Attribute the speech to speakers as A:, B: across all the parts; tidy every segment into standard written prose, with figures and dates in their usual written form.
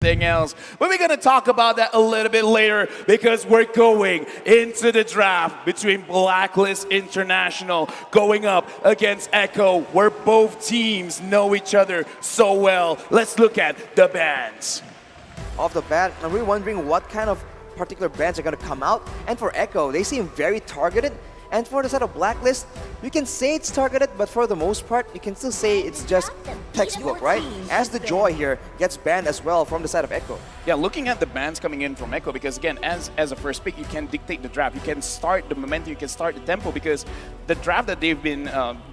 A: everything else. But we're going to talk about that a little bit later because we're going into the draft between Blacklist International going up against Echo, where both teams know each other so well. Let's look at the bans.
B: Off the bat, I'm really wondering what kind of particular bans are going to come out. And for Echo, they seem very targeted. And for the side of Blacklist, you can say it's targeted, but for the most part, you can still say it's just textbook, right? As the Joy here gets banned as well from the side of Echo.
A: Yeah, looking at the bans coming in from Echo, because again, as a first pick, you can dictate the draft. You can start the momentum, you can start the tempo, because the draft that they've been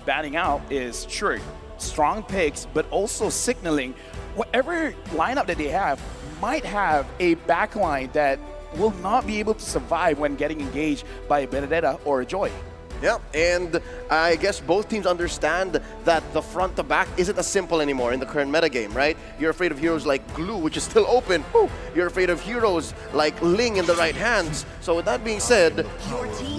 A: banning out is, sure, strong picks, but also signaling whatever lineup that they have might have a backline that will not be able to survive when getting engaged by a Benedetta or a Joy.
C: Yeah, and I guess both teams understand that the front to back isn't as simple anymore in the current metagame, right? You're afraid of heroes like Glue, which is still open. You're afraid of heroes like Ling in the right hands. So with that being said,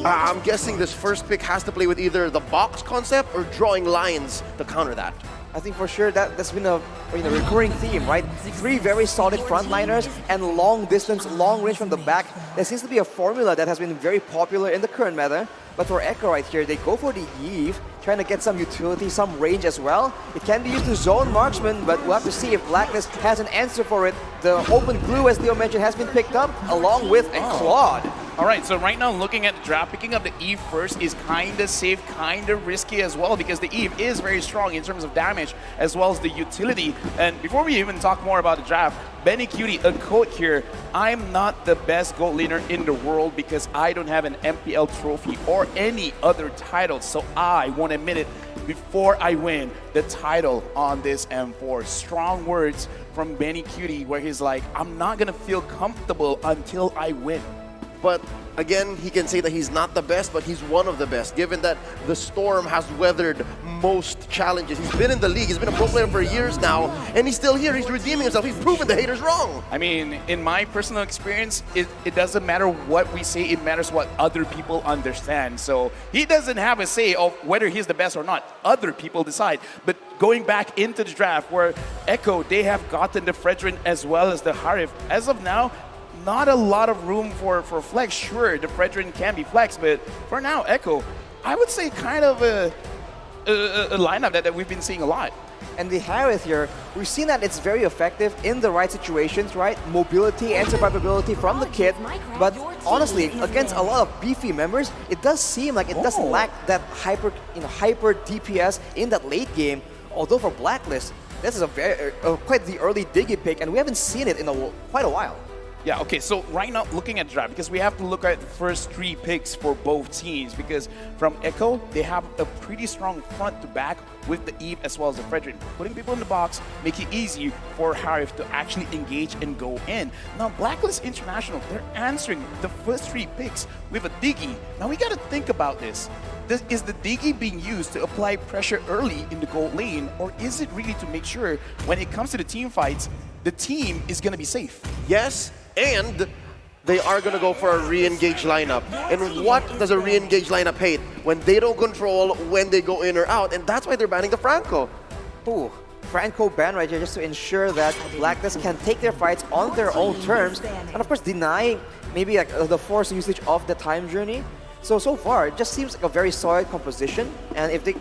C: I'm guessing this first pick has to play with either the box concept or drawing lines to counter that.
B: I think for sure that's been a recurring theme, right? 3 very solid frontliners and long distance, long range from the back. There seems to be a formula that has been very popular in the current meta. But for Echo right here, they go for the Eve, trying to get some utility, some range as well. It can be used to zone marksman, but we'll have to see if Blacklist has an answer for it. The open Glue, as Leo mentioned, has been picked up, along with a Claude.
A: All right, so right now, looking at the draft, picking up the Eve first is kind of safe, kind of risky as well, because the Eve is very strong in terms of damage, as well as the utility. And before we even talk more about the draft, Benny Cutie, a quote here, I'm not the best gold laner in the world because I don't have an MPL trophy or any other title, so I won't admit it before I win the title on this M4. Strong words from Benny Cutie, where he's like, I'm not gonna feel comfortable until I win.
C: But again, he can say that he's not the best, but he's one of the best, given that the Storm has weathered most challenges. He's been in the league, he's been a pro player for years now, and he's still here, he's redeeming himself, he's proven the haters wrong.
A: I mean, in my personal experience, it doesn't matter what we say, it matters what other people understand. So he doesn't have a say of whether he's the best or not. Other people decide. But going back into the draft, where Echo, they have gotten the Fredrin as well as the Harif. As of now, not a lot of room for flex. Sure, the Fredrin can be flexed, but for now, Echo, I would say kind of a lineup that we've been seeing a lot.
B: And the Harith here, we've seen that it's very effective in the right situations, right? Mobility and survivability from the kit. But honestly, against a lot of beefy members, it does seem like it does lack that hyper DPS in that late game. Although for Blacklist, this is a very quite the early Diggy pick, and we haven't seen it in quite a while.
A: Yeah, okay, so right now, looking at the draft, because we have to look at the first 3 picks for both teams, because from Echo, they have a pretty strong front to back with the Eve as well as the Fredrin. Putting people in the box, make it easy for Harif to actually engage and go in. Now, Blacklist International, they're answering the first 3 picks with a Diggy. Now, we gotta think about this. Is the Diggy being used to apply pressure early in the gold lane, or is it really to make sure when it comes to the team fights, the team is gonna be safe?
C: Yes, and they are going to go for a re-engage lineup. And what does a re-engage lineup hate? When they don't control when they go in or out, and that's why they're banning the Franco.
B: Ooh, Franco ban right here just to ensure that Blacklist can take their fights on their own terms, and of course deny maybe like the forced usage of the time journey. So far, it just seems like a very solid composition, and if they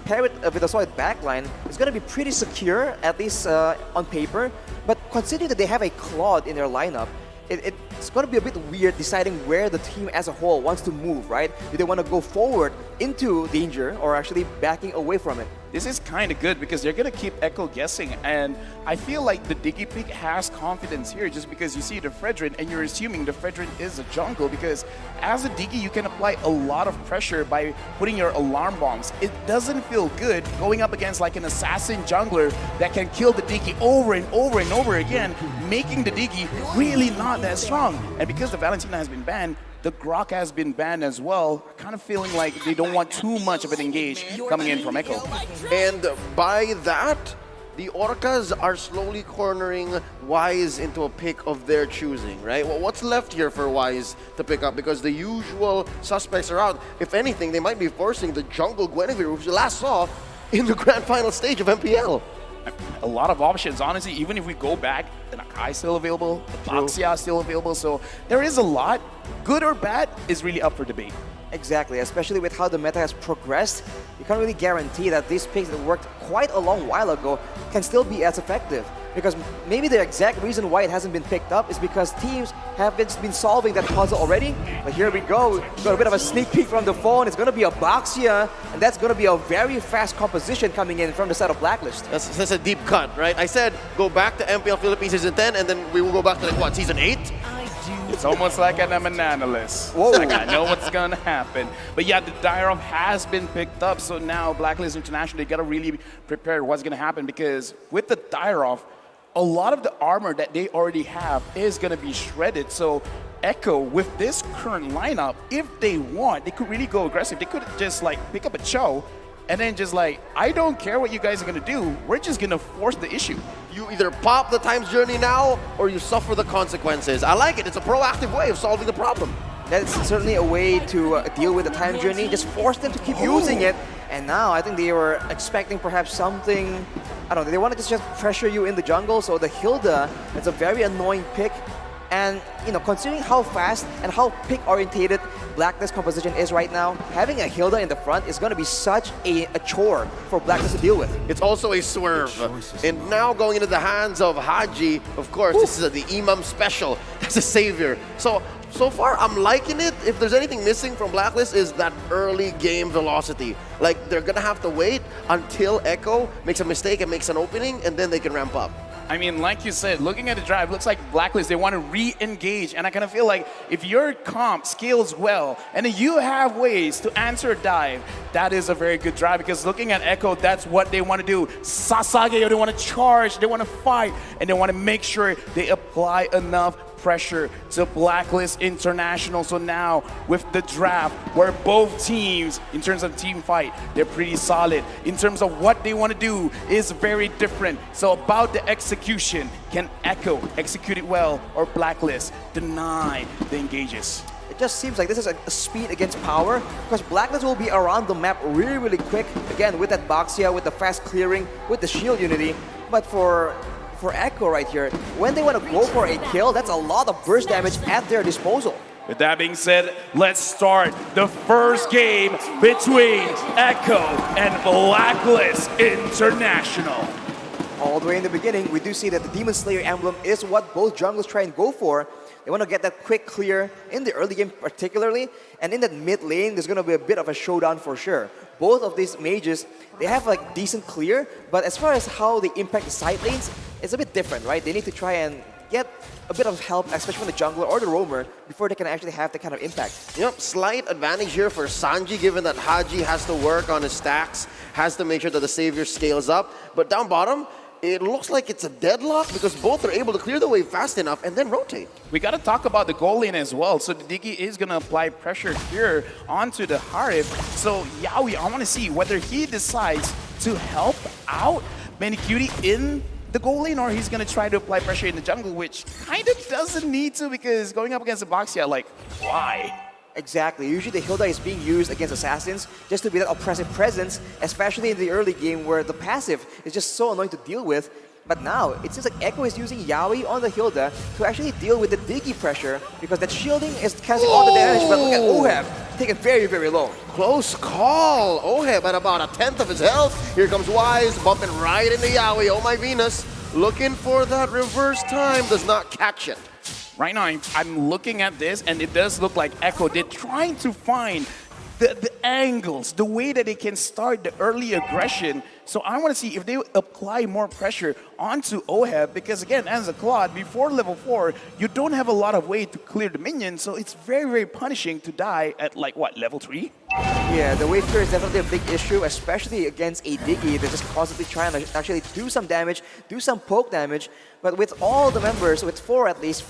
B: pair it with a solid backline, it's going to be pretty secure, at least on paper. But considering that they have a Claude in their lineup, it's going to be a bit weird deciding where the team as a whole wants to move, right? Do they want to go forward into danger or actually backing away from it?
A: This is kind of good because they're going to keep Echo guessing, and I feel like the Diggy pick has confidence here just because you see the Fredrin and you're assuming the Fredrin is a jungle, because as a Diggy you can apply a lot of pressure by putting your alarm bombs. It doesn't feel good going up against like an assassin jungler that can kill the Diggy over and over and over again, making the Diggy really not that strong. And because the Valentina has been banned, the Grok has been banned as well. Kind of feeling like they don't want too much of an engage coming in from Echo.
C: And by that, the Orcas are slowly cornering Wise into a pick of their choosing, right? Well, what's left here for Wise to pick up? Because the usual suspects are out. If anything, they might be forcing the jungle Guinevere, which we last saw in the grand final stage of MPL.
A: a lot of options. Honestly, even if we go back, the Nakai is still available, the Baxia is still available. So there is a lot. Good or bad is really up for debate.
B: Exactly, especially with how the meta has progressed, you can't really guarantee that these picks that worked quite a long while ago can still be as effective. Because maybe the exact reason why it hasn't been picked up is because teams have been solving that puzzle already. But here we go, we've got a bit of a sneak peek from the phone. It's going to be a Baxia, and that's going to be a very fast composition coming in from the side of Blacklist.
C: That's a deep cut, right? I said go back to MPL Philippines Season 10, and then we will go back to, like, what, Season 8?
A: It's almost like I'm an analyst.
B: Whoa.
A: Like I know what's gonna happen. But yeah, the Dyrov has been picked up, so now Blacklist International, they gotta really prepare what's gonna happen, because with the Dyrov, a lot of the armor that they already have is gonna be shredded. So Echo, with this current lineup, if they want, they could really go aggressive. They could just like pick up a Cho and then just like, I don't care what you guys are gonna do, we're just gonna force the issue.
C: You either pop the time's journey now, or you suffer the consequences. I like it. It's a proactive way of solving the problem.
B: That's certainly a way to deal with the time journey. Just force them to keep using it. And now I think they were expecting perhaps something, I don't know, they wanted to just pressure you in the jungle. So the Hilda, it's a very annoying pick. And, you know, considering how fast and how pick-orientated Blacklist composition is right now, having a Hilda in the front is going to be such a chore for Blacklist to deal with.
C: It's also a swerve. And now going into the hands of Haji, of course, this is the Imam special. That's a savior. So far, I'm liking it. If there's anything missing from Blacklist is that early game velocity. Like, they're going to have to wait until Echo makes a mistake and makes an opening, and then they can ramp up.
A: I mean, like you said, looking at the drive, looks like Blacklist, they want to re-engage. And I kind of feel like if your comp scales well and you have ways to answer a dive, that is a very good drive, because looking at Echo, that's what they want to do. Sasage, they want to charge, they want to fight, and they want to make sure they apply enough pressure to Blacklist International. So now with the draft, where both teams, in terms of team fight, they're pretty solid. In terms of what they want to do is very different. So about the execution, can Echo execute it well, or Blacklist deny the engages?
B: It just seems like this is a speed against power, because Blacklist will be around the map really, really quick. Again, with that Baxia, with the fast clearing, with the shield unity. But for Echo right here, when they want to go for a kill, that's a lot of burst damage at their disposal.
A: With that being said, let's start the first game between Echo and Blacklist International.
B: All the way in the beginning, we do see that the Demon Slayer emblem is what both junglers try and go for. They want to get that quick clear in the early game particularly, and in that mid lane, there's going to be a bit of a showdown for sure. Both of these mages, they have like decent clear, but as far as how they impact the side lanes, it's a bit different, right? They need to try and get a bit of help, especially from the jungler or the roamer, before they can actually have that kind of impact.
C: Yep, slight advantage here for Sanji, given that Haji has to work on his stacks, has to make sure that the savior scales up. But down bottom, it looks like it's a deadlock, because both are able to clear the wave fast enough and then rotate.
A: We got to talk about the goal lane as well. So the Diggy is going to apply pressure here onto the Harif. So Yaoi, I want to see whether he decides to help out Manicutie in the goal lane, or he's going to try to apply pressure in the jungle, which kind of doesn't need to, because going up against the Baxia, like, why?
B: Exactly. Usually the Hilda is being used against assassins just to be that oppressive presence, especially in the early game where the passive is just so annoying to deal with. But now, it seems like Echo is using Yaoi on the Hilda to actually deal with the Diggy pressure, because that shielding is casting all the damage. But look at Oheb, taken very, very low.
C: Close call. Oheb at about 1/10 of his health. Here comes Wise, bumping right into Yaoi. Oh my Venus. Looking for that reverse time, does not catch it.
A: Right now, I'm looking at this, and it does look like Echo, they're trying to find the angles, the way that they can start the early aggression. So I want to see if they apply more pressure onto Oheb, because again, as a Claude, before level 4, you don't have a lot of way to clear the minions, so it's very, very punishing to die at like, what, level 3?
B: Yeah, the wave clear is definitely a big issue, especially against a Diggy. They're just constantly trying to actually do some damage, do some poke damage. But with all the members, with 4 at least,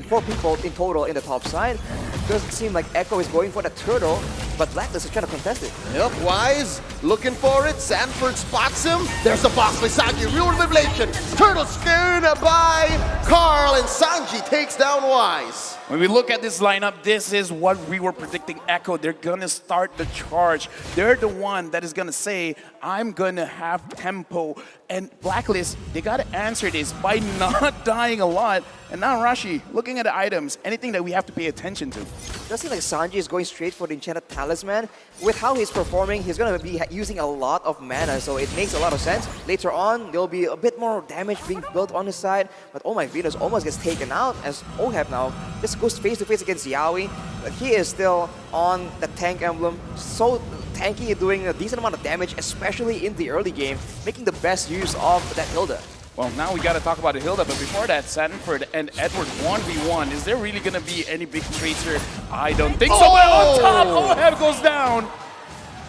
B: 4 people in total in the top side, it doesn't seem like Echo is going for the turtle, but Blacklist is trying to contest it.
C: Yep, Wise looking for it. Sanford spots him. There's the box by Sagi. Real manipulation. Turtle scared by Carl, and and Sanji takes down Wise.
A: When we look at this lineup, this is what we were predicting Echo. They're going to start the charge. They're the one that is going to say, I'm going to have tempo. And Blacklist, they got to answer this by not dying a lot. And now Rashi, looking at the items, anything that we have to pay attention to.
B: It does seem like Sanji is going straight for the Enchanted Talisman. With how he's performing, he's going to be using a lot of mana, so it makes a lot of sense. Later on, there'll be a bit more damage being built on his side, but oh my Venus almost gets taken out as Oheb now just goes face-to-face against Yaoi. But he is still on the tank emblem, so tanky, doing a decent amount of damage, especially in the early game, making the best use of that Hilda.
A: Well, now we got to talk about the Hilda, but before that, Sanford and Edward 1v1. Is there really going to be any big trades here? I don't think so. But on top, Oheb goes down.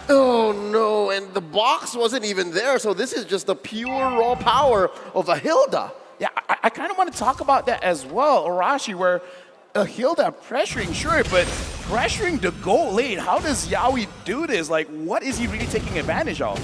C: Oh no, and the box wasn't even there, so this is just the pure raw power of a Hilda.
A: Yeah, I kind of want to talk about that as well, Arashi, where a Hilda pressuring, sure, but pressuring the goal lane, how does Yaoi do this? Like, what is he really taking advantage of?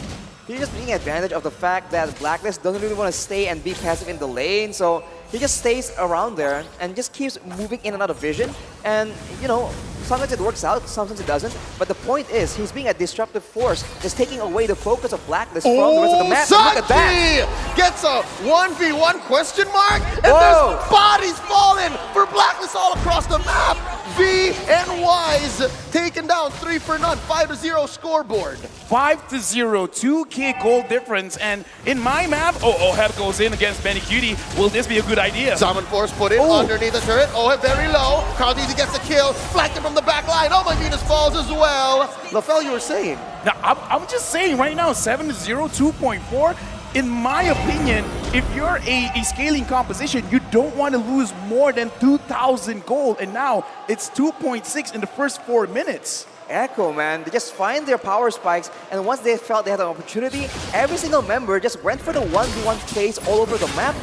B: He's just taking advantage of the fact that Blacklist doesn't really want to stay and be passive in the lane, so he just stays around there and just keeps moving in and out of vision. And, you know, sometimes it works out, sometimes it doesn't. But the point is, he's being a disruptive force, just taking away the focus of Blacklist from the rest of the map. And look at that!
C: Gets a 1v1 question mark, and
B: Whoa.
C: there's bodies falling for Blacklist all across the map. V and Wise taken down 3 for none, 5-0 scoreboard.
A: 5-0, 2K goal difference, and in my map, Oheb goes in against Benny Cutie. Will this be a good idea?
C: Summon Force put in underneath the turret. Oh, very low. Carl Deasy gets the kill, flanked him from the back line. Oh, my Venus falls as well. LaFell, you were saying?
A: Now, I'm just saying right now, 7-0, 2.4. In my opinion, if you're a scaling composition, you don't want to lose more than 2,000 gold, and now it's 2.6 in the first 4 minutes.
B: Echo, man, they just find their power spikes, and once they felt they had an opportunity, every single member just went for the 1v1 phase all over the map,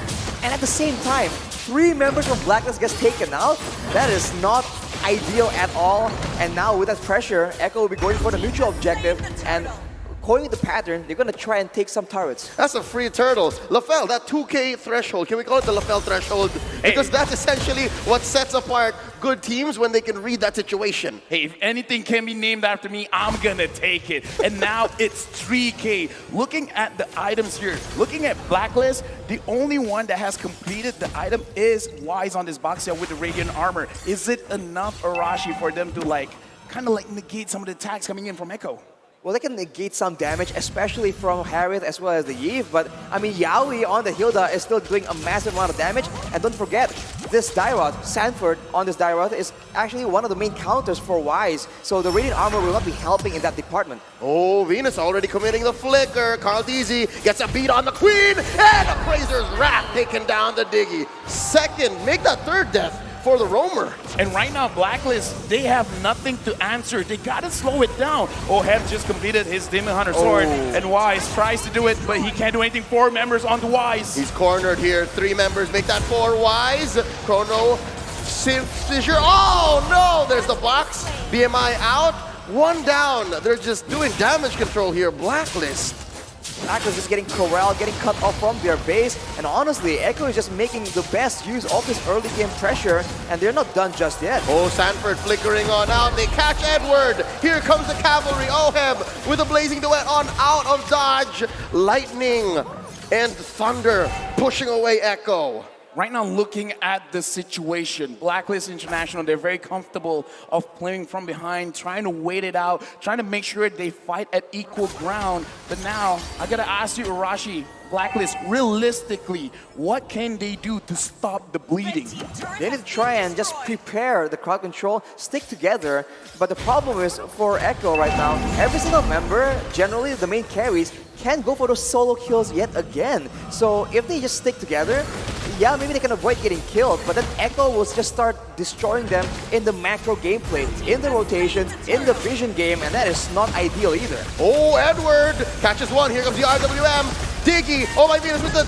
B: and at the same time, 3 members from Blacklist gets taken out. That is not ideal at all, and now with that pressure, Echo will be going for the neutral objective, and according to the pattern, they're going to try and take some turrets.
C: That's a free turtle. LaFell, that 2K threshold, can we call it the LaFell threshold? Because that's essentially what sets apart good teams when they can read that situation.
A: Hey, if anything can be named after me, I'm gonna take it. And now it's 3K. Looking at the items here, looking at Blacklist, the only one that has completed the item is Wise on this box here with the Radiant Armor. Is it enough, Arashi, for them to kind of negate some of the attacks coming in from Echo?
B: Well, they can negate some damage, especially from Harriet as well as the Eve, but I mean, Yaoi on the Hilda is still doing a massive amount of damage, and don't forget, this Dyrod, Sanford on this Dyrod is actually one of the main counters for Wise, so the Radiant Armor will not be helping in that department.
C: Oh, Venus already committing the flicker. Carl Deasy gets a beat on the Queen, and a Crazer's Wrath taking down the Diggy. Second, make that third death for the Roamer.
A: And right now, Blacklist, they have nothing to answer. They gotta slow it down. Oheb just completed his Demon Hunter sword, and Wise tries to do it, but he can't do anything. 4 members on the Wise.
C: He's cornered here. 3 members make that 4 Wise. Chrono, Fissure. Oh no, there's the box. BMI out. 1 down. They're just doing damage control here. Blacklist.
B: Blacklist is getting corralled, getting cut off from their base, and honestly, Echo is just making the best use of this early game pressure, and they're not done just yet.
C: Oh, Sanford flickering on out. They catch Edward. Here comes the cavalry. Oheb with a blazing duet on out of dodge. Lightning and thunder pushing away Echo.
A: Right now, looking at the situation, Blacklist International, they're very comfortable of playing from behind, trying to wait it out, trying to make sure they fight at equal ground. But now, I gotta ask you, Arashi, Blacklist, realistically, what can they do to stop the bleeding?
B: They need to try and just prepare the crowd control, stick together, but the problem is for Echo right now, every single member, generally the main carries, can go for those solo kills yet again. So if they just stick together, yeah, maybe they can avoid getting killed, but then Echo will just start destroying them in the macro gameplay, in the rotations, in the vision game, and that is not ideal either.
C: Oh, Edward catches one. Here comes the RWM. Diggy. Oh, my Venus with the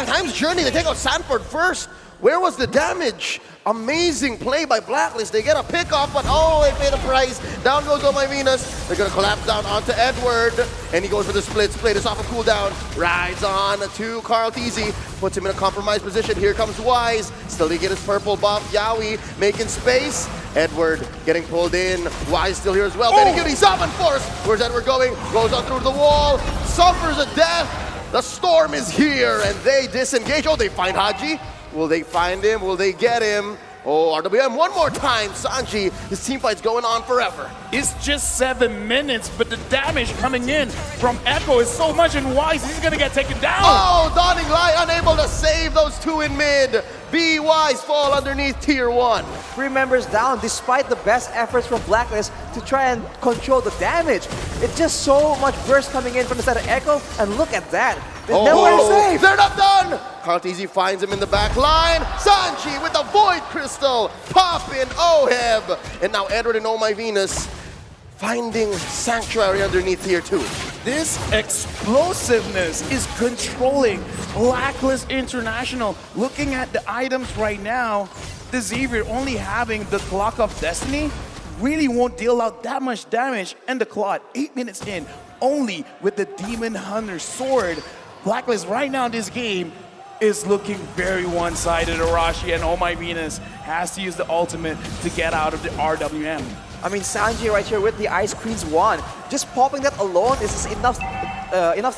C: Time's Journey. They take out Sanford first. Where was the damage? Amazing play by Blacklist. They get a pick off, but oh, they pay the price. Down goes Oh My Venus. They're gonna collapse down onto Edward, and he goes for the split. Split is off a cooldown. Rides on to Carl Teasy. Puts him in a compromised position. Here comes Wise. Still they get his purple buff. Yowie making space. Edward getting pulled in. Wise still here as well. Benny Cutie summon force. Where's Edward going? Goes on through the wall. Suffers a death. The storm is here, and they disengage. Oh, they find Haji. Will they find him? Will they get him? Oh, RWM one more time. Sanji, his team fight's going on forever.
A: It's just 7 minutes, but the damage coming in from Echo is so much, and Wise, he's gonna get taken down.
C: Oh, Dawning Light unable to save those two in mid. Be Wise fall underneath tier 1.
B: 3 members down despite the best efforts from Blacklist to try and control the damage. It's just so much burst coming in from the side of Echo, and look at that. There's nowhere to save.
C: They're not done. Carteezy finds him in the back line. Sanji with the Void Crystal. Pop in Oheb. And now Edward and Oh My Venus finding sanctuary underneath tier 2.
A: This explosiveness is controlling Blacklist International. Looking at the items right now, the Xavier only having the Clock of Destiny really won't deal out that much damage. And the Claude, 8 minutes in, only with the Demon Hunter sword. Blacklist right now in this game is looking very one-sided. Arashi and Oh My Venus has to use the ultimate to get out of the RWM.
B: I mean, Sanji right here with the Ice Queen's wand. Just popping that alone is enough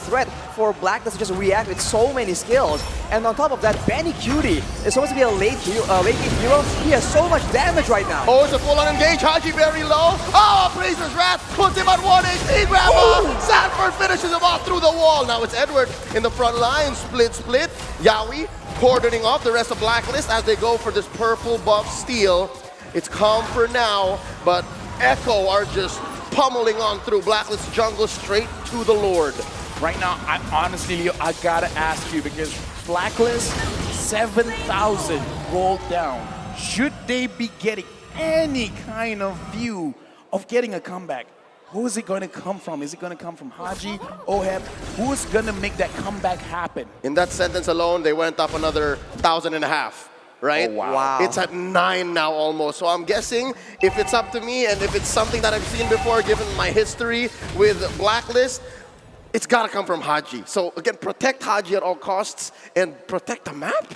B: threat for Blacklist to just react with so many skills. And on top of that, Benny Cutie is supposed to be a late game hero. He has so much damage right now.
C: Oh, it's a full-on engage. Haji very low. Oh, Appraiser's Wrath puts him at 1 HP. Grandma! Sanford finishes him off through the wall. Now it's Edward in the front line. Split. Yowie cordoning off the rest of Blacklist as they go for this purple buff steal. It's calm for now, but Echo are just pummeling on through Blacklist jungle straight to the Lord.
A: Right now, I gotta ask you, because Blacklist 7,000 rolled down. Should they be getting any kind of view of getting a comeback? Who is it going to come from? Is it going to come from Haji, Oheb? Who's going to make that comeback happen?
C: In that sentence alone, they went up another 1,500. Right?
A: Oh, wow.
C: It's at 9 now almost. So I'm guessing if it's up to me and if it's something that I've seen before, given my history with Blacklist, it's got to come from Haji. So again, protect Haji at all costs and protect the map.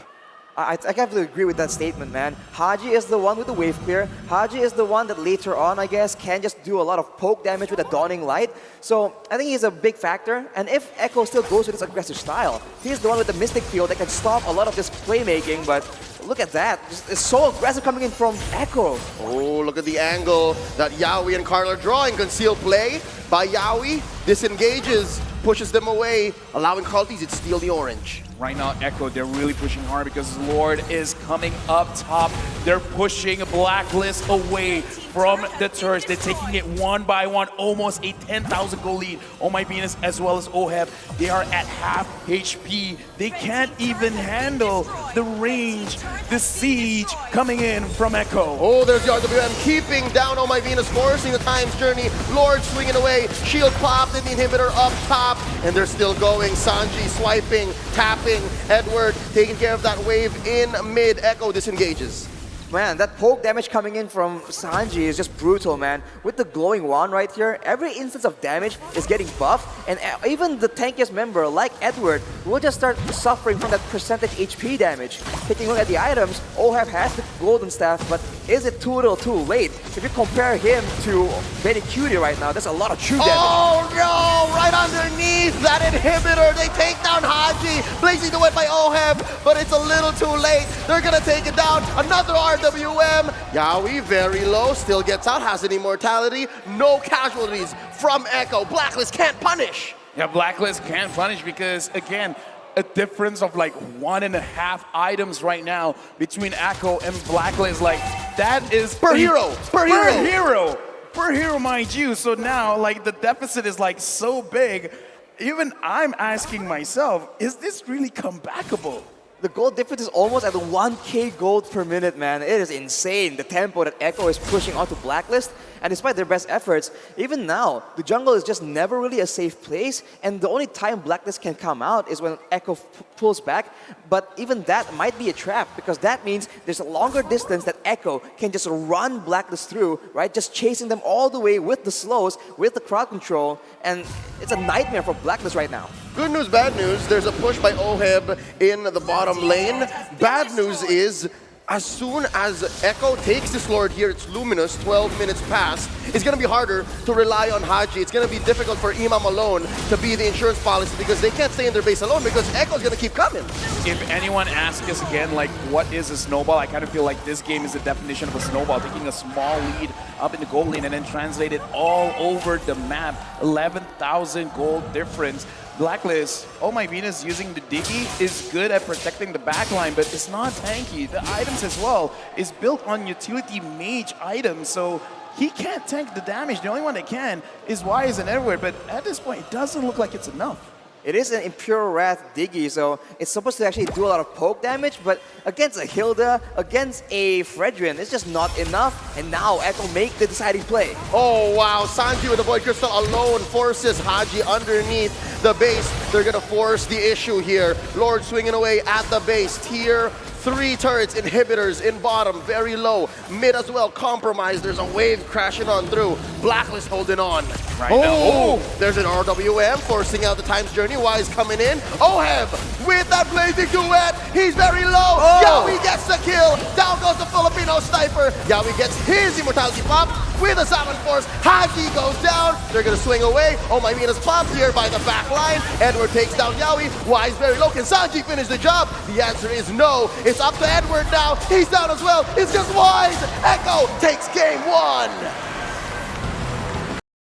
B: I have to agree with that statement, man. Haji is the one with the wave clear. Haji is the one that later on, I guess, can just do a lot of poke damage with a Dawning Light. So I think he's a big factor. And if Echo still goes with his aggressive style, he's the one with the Mystic Field that can stop a lot of this playmaking. But look at that. It's so aggressive coming in from Echo.
C: Oh, look at the angle that Yowie and Carl are drawing. Concealed play by Yowie. Disengages, pushes them away, allowing Carl Teasy to steal the orange.
A: Right now, Echo, they're really pushing hard because Lord is coming up top. They're pushing Blacklist away from the turrets. They're taking it one by one, almost a 10,000 goal lead. Oh My Venus as well as Oheb, they are at half HP. They can't even handle the range, the siege coming in from Echo.
C: Oh, there's the RWM keeping down Oh My Venus, forcing the Time's Journey. Lord swinging away, shield popped, and the inhibitor up top, and they're still going. Sanji swiping, tapping. Edward taking care of that wave in mid. Echo disengages.
B: Man, that poke damage coming in from Sanji is just brutal, man. With the glowing wand right here, every instance of damage is getting buffed, and even the tankiest member, like Edward, will just start suffering from that percentage HP damage. Taking a look at the items, Oheb has the golden staff, but is it too little too late? If you compare him to Benny Cutie right now, there's a lot of true damage.
C: Oh no! Right underneath that inhibitor, they take down Haji. Blazing the way by Oheb, but it's a little too late. They're gonna take it down. Another RWM. Yowie very low, still gets out, has an immortality. No casualties from Echo. Blacklist can't punish.
A: Yeah, Blacklist can't punish because, again, a difference of like 1.5 items right now between Echo and Blacklist. Like, that is
C: Per hero,
A: per hero, mind you. So now, like, the deficit is like so big. Even I'm asking myself, is this really comebackable?
B: The gold difference is almost at the 1k gold per minute, man. It is insane, the tempo that Echo is pushing onto Blacklist. And despite their best efforts, even now, the jungle is just never really a safe place. And the only time Blacklist can come out is when Echo pulls back. But even that might be a trap, because that means there's a longer distance that Echo can just run Blacklist through, right? Just chasing them all the way with the slows, with the crowd control. And it's a nightmare for Blacklist right now.
C: Good news, bad news. There's a push by Oheb in the bottom lane. Bad news is, as soon as Echo takes this Lord here, it's Luminous, 12 minutes past, it's going to be harder to rely on Haji. It's going to be difficult for Imam alone to be the insurance policy, because they can't stay in their base alone, because Echo's going to keep coming.
A: If anyone asks us again, like, what is a snowball, I kind of feel like this game is the definition of a snowball, taking a small lead up in the gold lane and then translate it all over the map. 11,000 gold difference. Blacklist, oh my Venus, using the Diggy is good at protecting the backline, but it's not tanky. The items as well is built on utility mage items, so he can't tank the damage. The only one that can is Wise and Edward, but at this point, it doesn't look like it's enough.
B: It is an Impure Wrath Diggy, so it's supposed to actually do a lot of poke damage, but against a Hilda, against a Fredrin, it's just not enough, and now Echo make the deciding play.
C: Oh wow, Sanji with the Void Crystal alone forces Haji underneath the base. They're gonna force the issue here. Lord swinging away at the base. Tier 3 turrets, inhibitors in bottom, very low. Mid as well, compromised. There's a wave crashing on through. Blacklist holding on.
A: Right now.
C: There's an RWM forcing out the Time's Journey. Wise coming in. Oheb with that blazing duet. He's very low. Yawi gets the kill. Down goes the Filipino sniper. Yawi gets his immortality pop with a Salmon Force. Hagi goes down. They're gonna swing away. Oh my Venus popped here by the back line. Edward takes down Yawi. Wise very low. Can Sanji finish the job? The answer is no. It's up to Edward now. He's down as well. It's just Wise. Echo takes game 1.